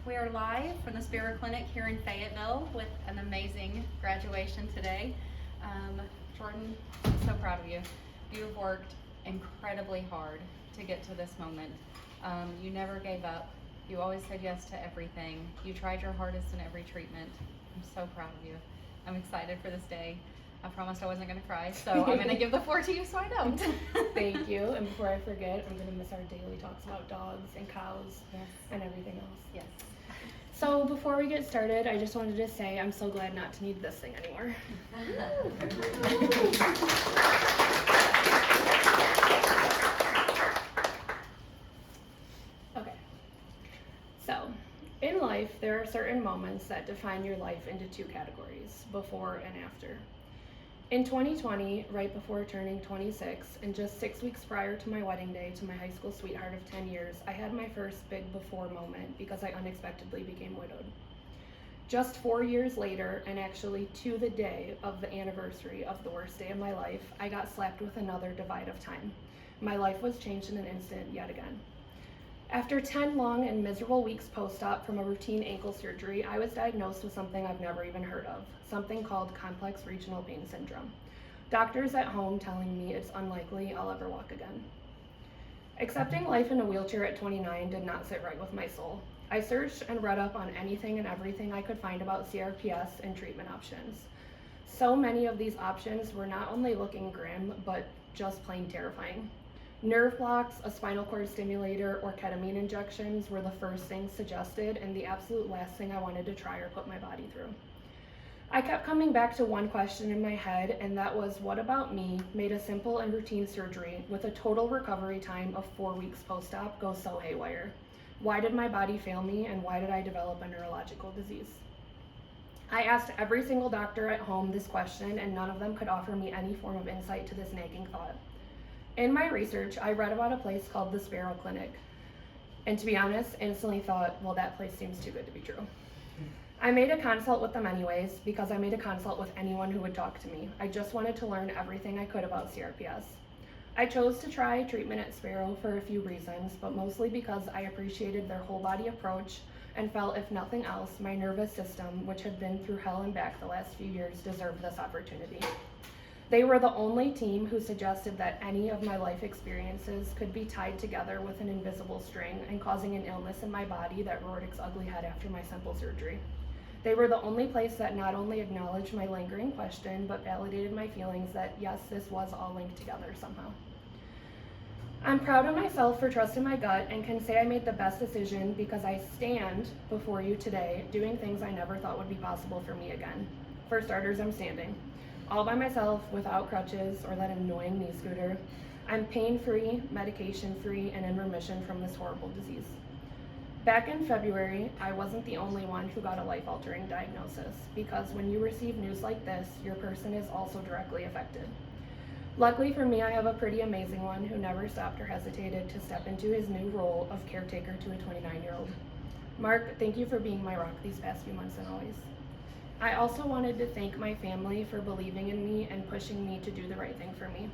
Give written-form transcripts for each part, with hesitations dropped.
We are live from the Spero Clinic here in Fayetteville with an amazing graduation today. Jordan, I'm so proud of you. You've worked incredibly hard to get to this moment. You never gave up. You always said yes to everything. You tried your hardest in every treatment. I'm so proud of you. I'm excited for this day. I promised I wasn't going to cry, so I'm going to give the floor to you so I don't. Thank you. And before I forget, I'm going to miss our daily talks about dogs and cows and everything else. Yes. So before we get started, I just wanted to say I'm so glad not to need this thing anymore. Okay. So, in life, there are certain moments that define your life into two categories, before and after. In 2020, right before turning 26, and just 6 weeks prior to my wedding day to my high school sweetheart of 10 years, I had my first big before moment because I unexpectedly became widowed. Just 4 years later, and actually to the day of the anniversary of the worst day of my life, I got slapped with another divide of time. My life was changed in an instant yet again. After 10 long and miserable weeks post-op from a routine ankle surgery, I was diagnosed with something I've never even heard of, something called complex regional pain syndrome. Doctors at home telling me it's unlikely I'll ever walk again. Accepting life in a wheelchair at 29 did not sit right with my soul. I searched and read up on anything and everything I could find about CRPS and treatment options. So many of these options were not only looking grim, but just plain terrifying. Nerve blocks, a spinal cord stimulator, or ketamine injections were the first things suggested and the absolute last thing I wanted to try or put my body through. I kept coming back to one question in my head, and that was, what about me made a simple and routine surgery with a total recovery time of 4 weeks post-op go so haywire? Why did my body fail me, and why did I develop a neurological disease? I asked every single doctor at home this question, and none of them could offer me any form of insight to this nagging thought. In my research, I read about a place called the Spero Clinic, and to be honest, instantly thought, well, that place seems too good to be true. I made a consult with them anyways, because I made a consult with anyone who would talk to me. I just wanted to learn everything I could about CRPS. I chose to try treatment at Spero for a few reasons, but mostly because I appreciated their whole body approach and felt, if nothing else, my nervous system, which had been through hell and back the last few years, deserved this opportunity. They were the only team who suggested that any of my life experiences could be tied together with an invisible string and causing an illness in my body that roared its ugly head after my simple surgery. They were the only place that not only acknowledged my lingering question, but validated my feelings that yes, this was all linked together somehow. I'm proud of myself for trusting my gut and can say I made the best decision because I stand before you today doing things I never thought would be possible for me again. For starters, I'm standing. All by myself, without crutches or that annoying knee scooter. I'm pain-free, medication-free, and in remission from this horrible disease. Back in February, I wasn't the only one who got a life-altering diagnosis, because when you receive news like this, your person is also directly affected. Luckily for me, I have a pretty amazing one who never stopped or hesitated to step into his new role of caretaker to a 29-year-old. Mark, thank you for being my rock these past few months and always. I also wanted to thank my family for believing in me and pushing me to do the right thing for me.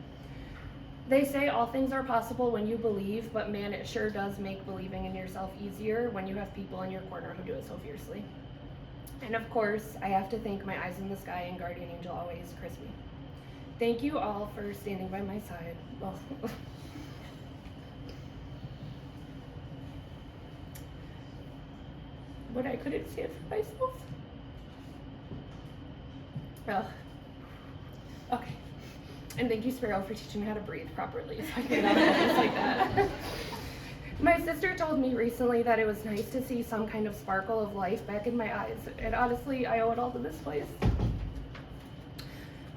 They say all things are possible when you believe, but man, it sure does make believing in yourself easier when you have people in your corner who do it so fiercely. And of course, I have to thank my eyes in the sky and guardian angel always, Crispy. Thank you all for standing by my side. Well, but I couldn't stand for myself. Okay. And thank you, Spero, for teaching me how to breathe properly so I can get out of things like that. My sister told me recently that it was nice to see some kind of sparkle of life back in my eyes, and honestly, I owe it all to this place.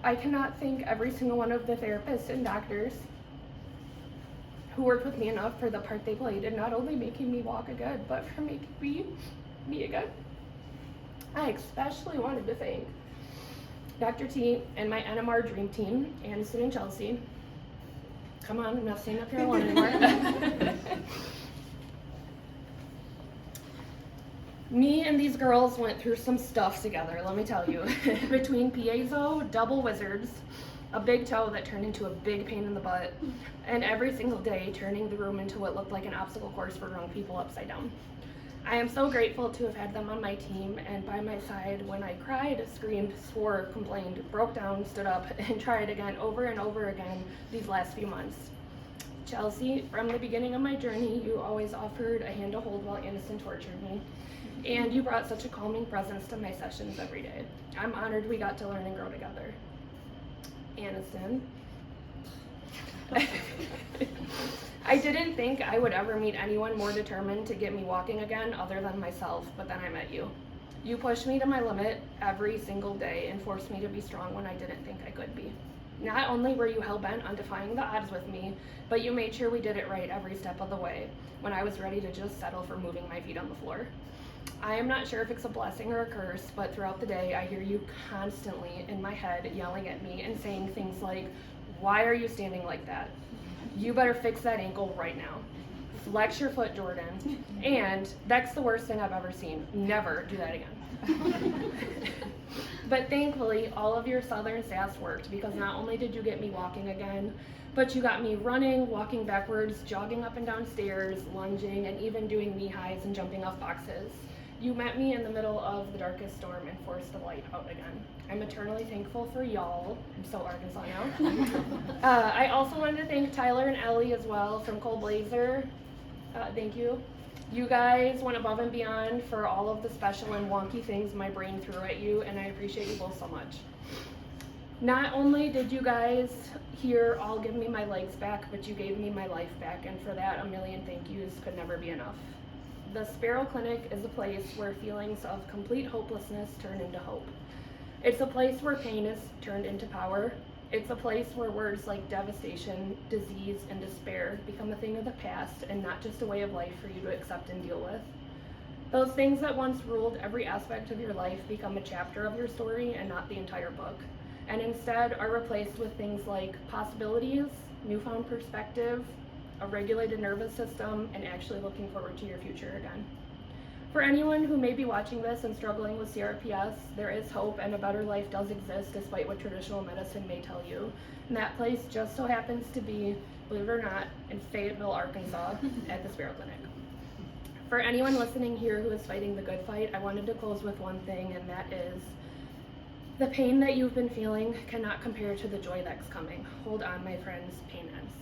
I cannot thank every single one of the therapists and doctors who worked with me enough for the part they played in not only making me walk again, but for making me again. I especially wanted to thank Dr. T and my NMR dream team, Aniston and Chelsea. Come on, I'm not staying up here alone anymore. Me and these girls went through some stuff together, let me tell you. Between piezo, double wizards, a big toe that turned into a big pain in the butt, and every single day turning the room into what looked like an obstacle course for grown people upside down. I am so grateful to have had them on my team and by my side when I cried, screamed, swore, complained, broke down, stood up, and tried again over and over again these last few months. Chelsea, from the beginning of my journey, you always offered a hand to hold while Aniston tortured me, and you brought such a calming presence to my sessions every day. I'm honored we got to learn and grow together. Aniston. I didn't think I would ever meet anyone more determined to get me walking again other than myself, but then I met you. You pushed me to my limit every single day and forced me to be strong when I didn't think I could be. Not only were you hell-bent on defying the odds with me, but you made sure we did it right every step of the way when I was ready to just settle for moving my feet on the floor. I am not sure if it's a blessing or a curse, but throughout the day I hear you constantly in my head yelling at me and saying things like, "Why are you standing like that? You better fix that ankle right now. Flex your foot, Jordan. And that's the worst thing I've ever seen. Never do that again." But thankfully, all of your southern sass worked because not only did you get me walking again, but you got me running, walking backwards, jogging up and down stairs, lunging, and even doing knee highs and jumping off boxes. You met me in the middle of the darkest storm and forced the light out again. I'm eternally thankful for y'all. I'm so Arkansas now. I also wanted to thank Tyler and Ellie as well from Cold Blazer. Thank you. You guys went above and beyond for all of the special and wonky things my brain threw at you, and I appreciate you both so much. Not only did you guys here all give me my legs back, but you gave me my life back, and for that, a million thank yous could never be enough. The Spero Clinic is a place where feelings of complete hopelessness turn into hope. It's a place where pain is turned into power. It's a place where words like devastation, disease, and despair become a thing of the past and not just a way of life for you to accept and deal with. Those things that once ruled every aspect of your life become a chapter of your story and not the entire book, and instead are replaced with things like possibilities, newfound perspective, a regulated nervous system, and actually looking forward to your future again. For anyone who may be watching this and struggling with CRPS, there is hope and a better life does exist despite what traditional medicine may tell you. And that place just so happens to be, believe it or not, in Fayetteville, Arkansas at the Spero Clinic. For anyone listening here who is fighting the good fight, I wanted to close with one thing, and that is the pain that you've been feeling cannot compare to the joy that's coming. Hold on, my friends, pain ends.